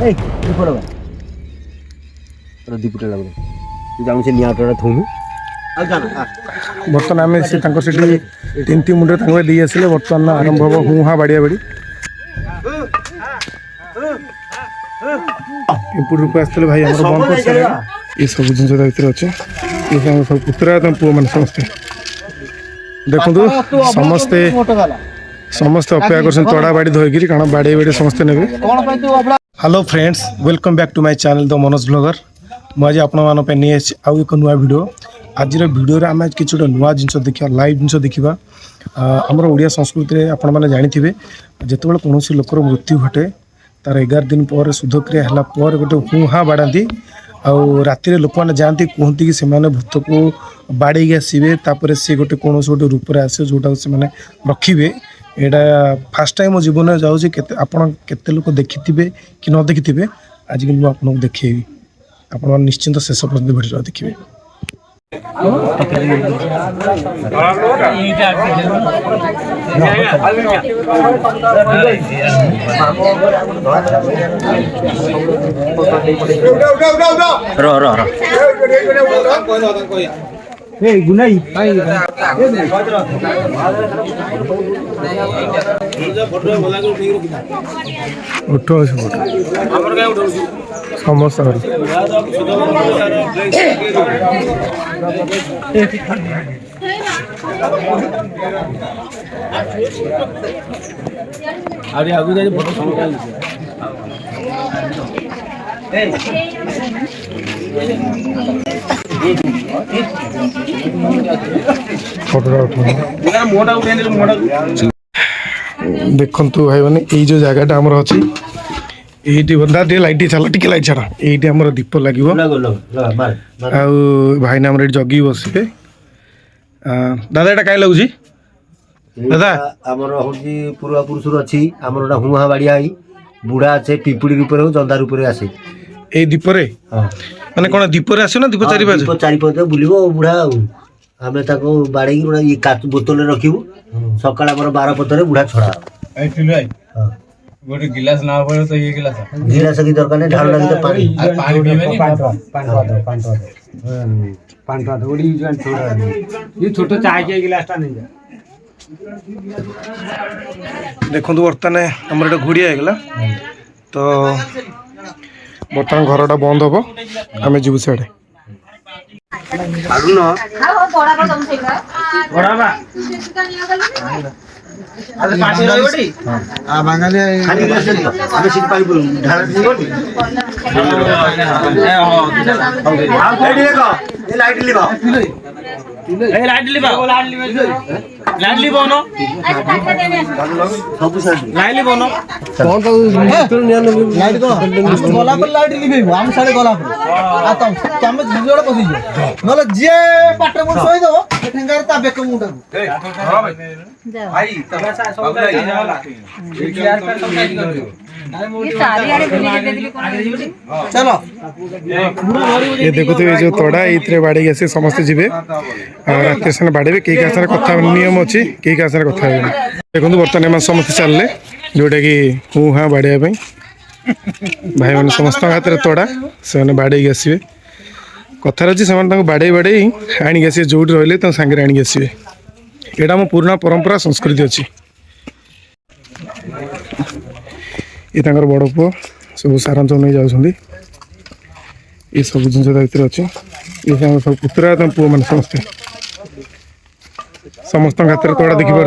এই উপরে বা তোর দীপুটা লাগবে তুই জানো সে নিয়াটা থুনু আর জানা বর্তমান আমি সে তাঙ্ক সেটি তিনটি মুন্ডে তাঙ্ক দিয়ে আসলে বর্তমান আরম্ভ হব হু হা বাড়িয়া বাড়ি পিম্পুর রূপে আসলে ভাই আমার বন্ধ করছে এই সব জিনিস ভিতরে আছে এই সব পুত্রা পুଅ ମାନେ ସମସ୍ତେ ଦେଖନ୍ତୁ ସମସ୍ତେ ସମସ୍ତେ ଅପେକ୍ଷା କରୁଛନ୍ତି ତଡ଼ା ବାଡ଼ି ଧରିକିରି କାରଣ ବାଡ଼େଇ ବାଡ଼ି ସମସ୍ତେ ନେବେ। Hello friends, welcome back to my channel the Manoj blogger. ମୁଁ ଆଜି ଆପଣମାନଙ୍କ ପାଇଁ ନେଇ ଆସିଛି ଆଉ ଏକ ନୂଆ ଭିଡ଼ିଓ। ଆଜିର ଭିଡ଼ିଓରେ ଆମେ କିଛି ଗୋଟେ ନୂଆ ଜିନିଷ ଦେଖିବା, ଲାଇଭ୍ ଜିନିଷ ଦେଖିବା। ଆମର ଓଡ଼ିଆ ସଂସ୍କୃତିରେ ଆପଣମାନେ ଜାଣିଥିବେ ଯେତେବେଳେ କୌଣସି ଲୋକର ମୃତ୍ୟୁ ଘଟେ ତାର 11 ଦିନ ପରେ ଶୁଦ୍ଧକ୍ରିୟା ହେଲା ପରେ ଗୋଟେ ହୁଁ ହାଁ ବାଡ଼ାନ୍ତି ଆଉ ରାତିରେ ଲୋକମାନେ ଯାଆନ୍ତି କୁହନ୍ତି କି ସେମାନେ ଭୂତକୁ ବାଡ଼େଇକି ଆସିବେ ତାପରେ ସେ ଗୋଟେ କୌଣସି ଗୋଟେ ରୂପରେ ଆସିବେ ଯେଉଁଟାକୁ ସେମାନେ ରଖିବେ। ଏଇଟା ଫାର୍ଷ୍ଟ ଟାଇମ୍ ମୋ ଜୀବନରେ ଯାଉଛି। ଆପଣ କେତେ ଲୋକ ଦେଖିଥିବେ କି ନ ଦେଖିଥିବେ ଆଜି କିନ୍ତୁ ମୁଁ ଆପଣଙ୍କୁ ଦେଖେଇବି। ଆପଣମାନେ ନିଶ୍ଚିନ୍ତ ଶେଷ ପର୍ଯ୍ୟନ୍ତ ଭିଡ଼ିଓ ଦେଖିବେ। এই গুনাই ଉଠ ଅଛି ଫଟୋ ସମସ୍ତଙ୍କର ଆରେ ଆଗୁ ଯାଇ ଫଟୋ ଦେଖନ୍ତୁ ଭାଇମାନେ ଏଇ ଯେଉଁ ଜାଗାଟା ଆମର ଅଛି ଏଇଠି ବନ୍ଧା ଟିକେ ଲାଇଟ୍ ଚାଲ ଟିକେ ଲାଇଟ୍ ଛାଡ଼ ଏଇଠି ଆମର ଦୀପ ଲାଗିବ ଆଉ ଭାଇନା ଆମର ଏଇଠି ଜଗିକି ବସିବେ। ଦାଦା ଏଇଟା କାହିଁ ଲାଗୁଛି ଦାଦା? ଆମର ହଉଛି ପୂର୍ବପୁରୁଷରୁ ଅଛି ଆମର ଗୋଟେ ହୁଁ ହାଁ ବାଡ଼ିଆ ହେଇ ବୁଢ଼ା ଅଛି ପିମ୍ପୁଡ଼ି ରୂପରେ ହଉ ଜନ୍ଦା ରୂପରେ ଆସେ ଏଇ ଦୀପରେ ମାନେ କ'ଣ ଦୀପରେ ଆସିବ ନା ଦୀପ ଚାରିପଟେ ବୁଲିବ ବୁଢ଼ା ଆଉ ଆମେ ତାକୁ ବାଡ଼େଇକି ଗୋଟେ ବୋତଲରେ ରଖିବୁ। ସକାଳେ ଆମର 12 ପତରେ ବୁଢ଼ା ଛଡ଼ା ଗୋଟେ ଗିଲାସ ନା ପଡେ ତ ଇଏ ଗିଲାସ କି ଦରକାର ନାହିଁ ଢାଳ ଲାଗି ତ ପାଣି ଛୋଟ ଚାହା ଗିଲାସ ଟା ନେଇଯା। ଦେଖନ୍ତୁ ବର୍ତ୍ତମାନ ଆମର ଏଇଟା ଘୋଡ଼ିଆ ହେଇଗଲା ତ ବର୍ତ୍ତମାନ ଘରଟା ବନ୍ଦ ହବ ଆମେ ଯିବୁ ସିଆଡ଼େ। ଲାଇଟଲି ବନ ସବୁ ଲାଇଟଲି ବନ ଲାଇଟ୍ କଣ ଗଲା ପରେ ଲାଇଟ୍ ଲିଭେଇବୁ ଆମେ ସାଡେ ଗଲା ପରେ ଆଉ ତମେ ଝିଝଡ ପଶିଯିବ ନହେଲେ ଯିଏ ପାଟରେ ମୋର ଶୋଇଦବ ସେ ଠେଙ୍ଗାରେ ତା ବେକ ମୁଣ୍ଡକୁ ଚାଲ ये देखुए जो तड़ा ये बाड़े आसे समस्ते जी रात से बाड़े कई क्या कथा नियम अच्छी कई क्या कथा देखो बर्तमान समस्त चलने जोटा कि हूँ हाँ बाड़े भाई मैंने समस्त हाथ में तड़ा से बाड़े आसवे कथार अच्छी से बाड़े बाड़े आणिक आसवे जो रही सांगे आणिक आसवे यहाँ मो पुराना परंपरा संस्कृति अच्छी। ये बड़ पुओ सब सारांश नहीं जाऊँ ये सब जिन भर अच्छे ये सब पुत्रा पुओ मैंने समस्ते समस्त हाथ में तड़ा देखिपे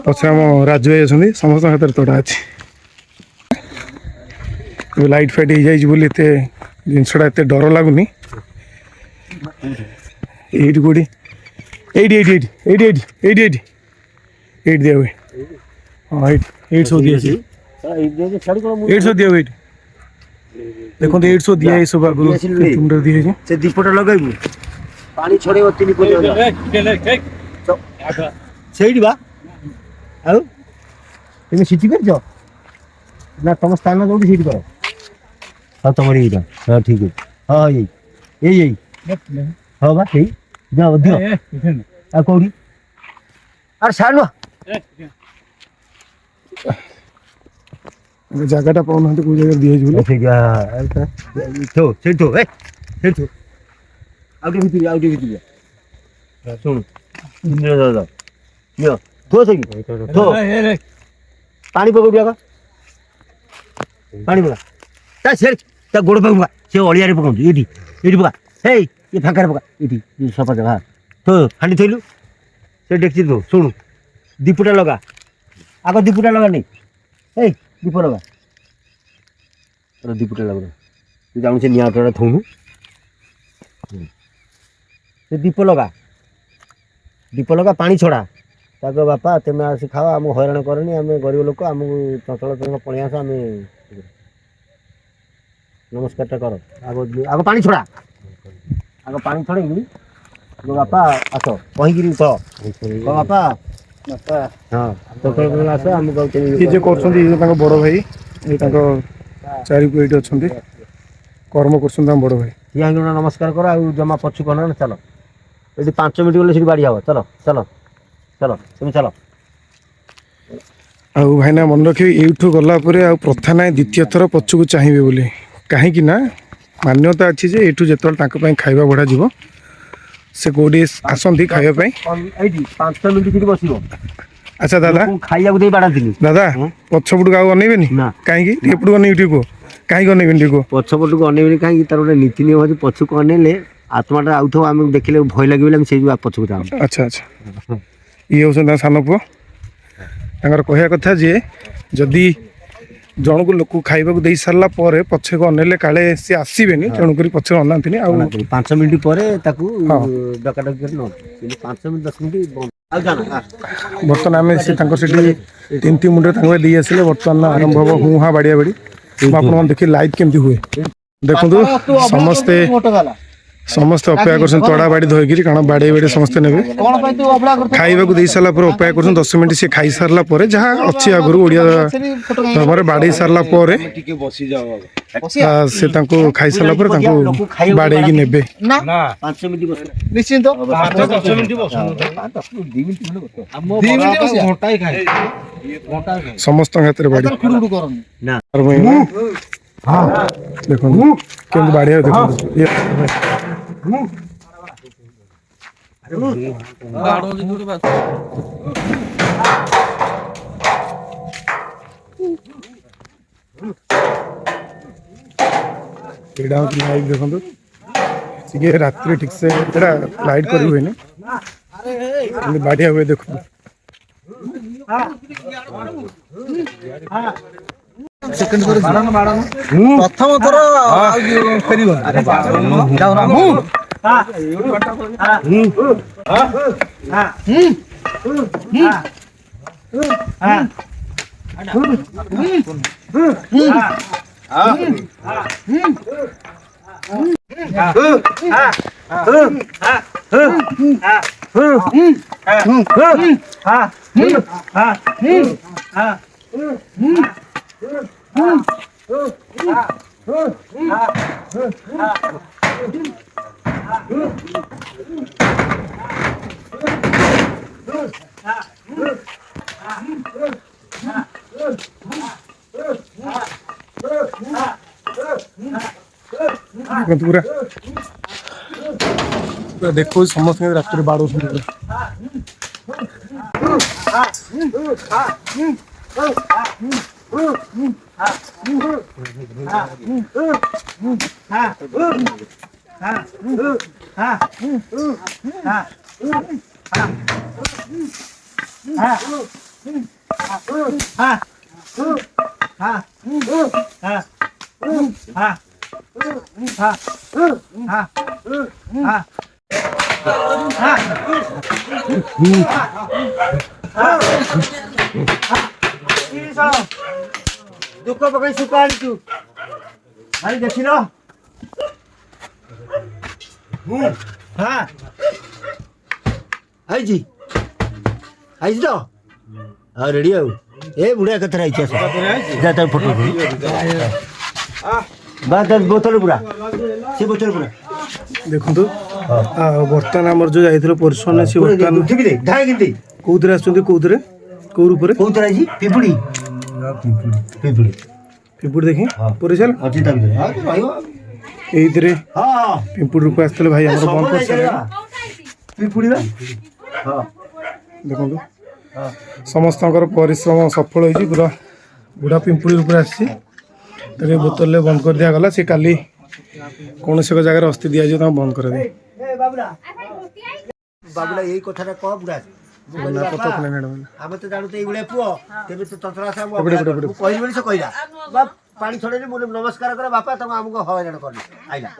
पचे आम राजू भाई अच्छा समस्त हाथ में तड़ा अच्छे लाइट फाइट हो जाए जिनसा एत डर लगुनि ये कौटी ये दिया हुए हाँ ये सब दिया 800 दिया वेट देखो 800 दिया ये सब आगु तुमडर दिए से दीपटा लगाइबु पानी छड़ेबो 3 कोन सेइडी बा आउ तुम सिटी कर जो ना तुम स्थान जोडी सिटी करो हां तमरी इटा हां ठीक है हां यही हां बा ठीक जाओ दियो आ कोडी अरे सानो ଜାଗାଟା ପାଉନାହାନ୍ତି କୋଉ ଜାଗାରେ ଦିଆହେଇଛି ବୋଲି। ସେଇଠୁ ସେଇଠୁ ଆଉ ଟିକେ ଭିତରୁ ଆଉ ଟିକେ ଭିତରୁ ଶୁଣୁ ନିଅ ଥୋ ସେଠି ଥୋ ପାଣି ପକଉଠି ଆଗ ପାଣି ପକା ତା ଗୋଡ଼ ପାଖକୁ ପକା ସେ ଅଳିଆରେ ପକାଉଛି ଏଇଠି ଏଇଠି ପକା ହେଇ ଏ ଫାଙ୍କାରେ ପକା ଏଇଠି ସଫା ଜାଗା ତ ହାଣ୍ଡି ଥୋଇଲୁ ସେ ଡେକ୍ଚି ତୁ ଶୁଣୁ ଦୀପଟା ଲଗା ଆଗ ଦୀପଟା ଲଗା ନେଇ ଏଇ ଦୀପ ଲଗା ଦୀପଟା ଲଗା ତୁ ଜାଣୁ ସେ ନିଆଁ ଟଟା ଥଉନୁ ସେ ଦୀପ ଲଗା ପାଣି ଛଡ଼ା ତାକୁ ବାପା ତୁମେ ଆସି ଖାଅ ଆମକୁ ହଇରାଣ କରନି ଆମେ ଗରିବ ଲୋକ ଆମକୁ ଚଞ୍ଚଳ ପଳେଇ ଆସ ଆମେ ନମସ୍କାରଟା କର ଆଗ ପାଣି ଛଡ଼ା ଆଗ ପାଣି ଛଡ଼େଇକି ବାପା ଆସ କହିକିରି ତ ବାପା ହଁ ଚଞ୍ଚଳ ଆସ ଆମକୁ ଇଏ ଯେ କରୁଛନ୍ତି ଇଏ ତାଙ୍କ ବଡ଼ ଭାଇ ଇଏ ତାଙ୍କ ଚାରିକୁ ଏଇଠି ଅଛନ୍ତି କର୍ମ କରୁଛନ୍ତି ତାଙ୍କ ବଡ଼ ଭାଇ। ଠିଆ ହେଇକି ନମସ୍କାର କର ଆଉ ଜମା ପଛୁ କର ନା ଚାଲ ଏଠି 5 ମିନିଟ୍ ଗଲେ ସେଠି ବାଡ଼ି ହବ ଚାଲ ଚାଲ ଚାଲ তুমি ଚାଲ। ଆଉ ଭାଇନା ମନେ ରଖିବେ ଏଇଠୁ ଗଲା ପରେ ଆଉ ପ୍ରଥା ନାହିଁ ଦ୍ୱିତୀୟ ଥର ପଛକୁ ଚାହିଁବେ ବୋଲି କାହିଁକି ନା ମାନ୍ୟତା ଅଛି ଯେ ଏଇଠୁ ଯେତେବେଳେ ତାଙ୍କ ପାଇଁ ଖାଇବା ବଢ଼ାଯିବ ସେ କୋଉଠି ଆସନ୍ତି ଖାଇବା ପାଇଁ ଏଇଠି 5 ମିନିଟ୍ ସେଠି ବସିବ। ଆଚ୍ଛା ଦାଦା ଖାଇବାକୁ ଦେଇ ବାଡ଼ାନ୍ତିନି ଦାଦା ପଛପଟକୁ ଆଉ ଅନେଇବେନି ନା କାହିଁକି ଏପଟକୁ ଅନେଇବି ଟିକେ କୁହ କାହିଁକି ଅନେଇବେନି ଟିକେ କୁହ। ପଛପଟକୁ ଅନେଇବେନି କାହିଁକି ତାର ଗୋଟେ ନୀତି ନିୟମ ଅଛି ପଛକୁ ଅନେଇଲେ ଆତ୍ମାଟା ଆଉଥିବ ଆମକୁ ଦେଖିଲେ ଭୟ ଲାଗିବ ବୋଲି ଆମେ ସେଇ ପଛକୁ ଯାଉ। ଆଚ୍ଛା ଆଚ୍ଛା ଇଏ ହେଉଛନ୍ତି ତାଙ୍କ ସାନ ପୁଅ ତାଙ୍କର କହିବା କଥା ଯେ ଯଦି ଜଣକୁ ଲୋକ ଖାଇବାକୁ ଦେଇ ସାରିଲା ପରେ ପଛକୁ ଅନେଇଲେ କାଳେ ସିଏ ଆସିବେନି ତେଣୁକରି ପଛକୁ ଅନାନ୍ତିନି ଆଉ 5 ମିନିଟ୍ ପରେ ତାକୁ ଡକାଡକି କରି ନ 5 ମିନିଟ୍ 10 ମିନିଟ୍ ଆଉ ଜାଣ ବର୍ତ୍ତମାନ ଆମେ ସେ ତାଙ୍କର ସେଠି 3 ମୁଣ୍ଡରେ ତାଙ୍କ ଦେଇ ଆସିଲେ ବର୍ତ୍ତମାନ ଆରମ୍ଭ ହେବ ହୁଁ ହାଁ ବାଡ଼ିଆ ବାଡ଼ି ମୁଁ ଆପଣମାନେ ଦେଖି ଲାଇଭ୍ କେମିତି ହୁଏ ଦେଖନ୍ତୁ ସମସ୍ତେ ଅପେକ୍ଷା କରୁଛନ୍ତି ତଡ଼ା ବାଡ଼ି ଧରିକିରି କାରଣ ବାଡ଼େଇ ବାଡ଼ି ସମସ୍ତେ ନେବେ ଖାଇବାକୁ ଦେଇ ସାରିଲା ପରେ ଅପେକ୍ଷା କରୁଛନ୍ତି 10 ମିନିଟ୍ ସେ ଖାଇସାରିଲା ପରେ ଯାହା ଅଛି ଆଗରୁ ଓଡ଼ିଆ ଧର୍ମରେ ବାଡ଼େଇ ସାରିଲା ପରେ ସେ ତାଙ୍କୁ ଖାଇସାରିଲା ପରେ ତାଙ୍କୁ ବାଡ଼େଇକି ନେବେ। ନିଶ୍ଚିନ୍ତ ସମସ୍ତଙ୍କ ହାତରେ ବାଡ଼ି ଦେଖନ୍ତୁ କେମିତି ବାଡ଼ିଆ ଦେଖନ୍ତୁ ଏଇଟା ହେଉଛି ଲାଇଟ୍ ଦେଖନ୍ତୁ ଟିକେ ରାତିରେ ଠିକ୍ ସେ ଏଇଟା ଲାଇଟ୍ କରି ହୁଏନି ଏମିତି ବାଡ଼ିଆ ହୁଏ ଦେଖନ୍ତୁ। ପ୍ରଥମ ଥର ଫେରିବ ପୁରା ଦେଖୁ ସମସ୍ତେ ରାତିରେ ବାଡ଼ଉଛନ୍ତି ଦୁଃଖ ପକାଇ ସୁଖ ଆଣିଛୁ ଭାଇ ଦେଖିଲ ଆଇଛି ଆଇଛି ତ ଆଉ ରେଡ଼ି ଆଉ ଏ ବୁଢ଼ା କଥାରେ ଆଇଛି ଆସ ଯା ତାର ଫଟୋ ବା ତା ବୋତଲ ପୁରା ସେ ବୋତଲ ପୁରା ଦେଖନ୍ତୁ ବର୍ତ୍ତମାନ ଆମର ଯୋଉ ଯାଇଥିଲ ପରିଶ୍ରମ ସେ ବର୍ତ୍ତମାନ କୋଉଥିରେ ଆସୁଛନ୍ତି କୋଉଥିରେ କୋଉ ରୂପରେ କୋଉଥିରେ ଆଇଛି ପିମ୍ପୁଡ଼ି ପିମ୍ପୁଡ଼ି ପିମ୍ପୁଡ଼ି ଦେଖି ହଁ। ପୁରୀ ଚାଲ ଅଛି ତା ଭିତରେ ହଁ ରହିବ ଏଇଥିରେ ହଁ ହଁ ପିମ୍ପୁଡ଼ି ରୂପ ଆସିଥିଲେ ଭାଇ ଆମର ବନ୍ଦ କରିସାରିଲେଣି ପିମ୍ପୁଡ଼ି ବା ହଁ ଦେଖନ୍ତୁ ହଁ ସମସ୍ତଙ୍କର ପରିଶ୍ରମ ସଫଳ ହେଇଛି ପୁରା ବୁଢ଼ା ପିମ୍ପୁଡ଼ି ଉପରେ ଆସିଛି ତାକୁ ଏ ବୋତଲରେ ବନ୍ଦ କରି ଦିଆଗଲା ସେ କାଲି କୌଣସି ଏକ ଜାଗାରେ ଅସ୍ଥି ଦିଆଯିବ ତାଙ୍କୁ ବନ୍ଦ କରାଯାଏ ବାବୁଲା ଏଇ କଥାଟା କହ ବୁଢ଼ା ଆମେ ତ ଜାଣୁଛୁ ଏଇଭଳିଆ ପୁଅ ତେବେ ତ ତନ୍ତ୍ରା ସାହେବ ମୁଁ କହିଲି ବୋଲି ସେ କହିଲା ବା ପାଣି ଛଡ଼େଇଲି ମୁଁ ନମସ୍କାର କରେ ବାପା ତମ ଆମକୁ ହଇରାଣ କରିଲି ଆଇଲା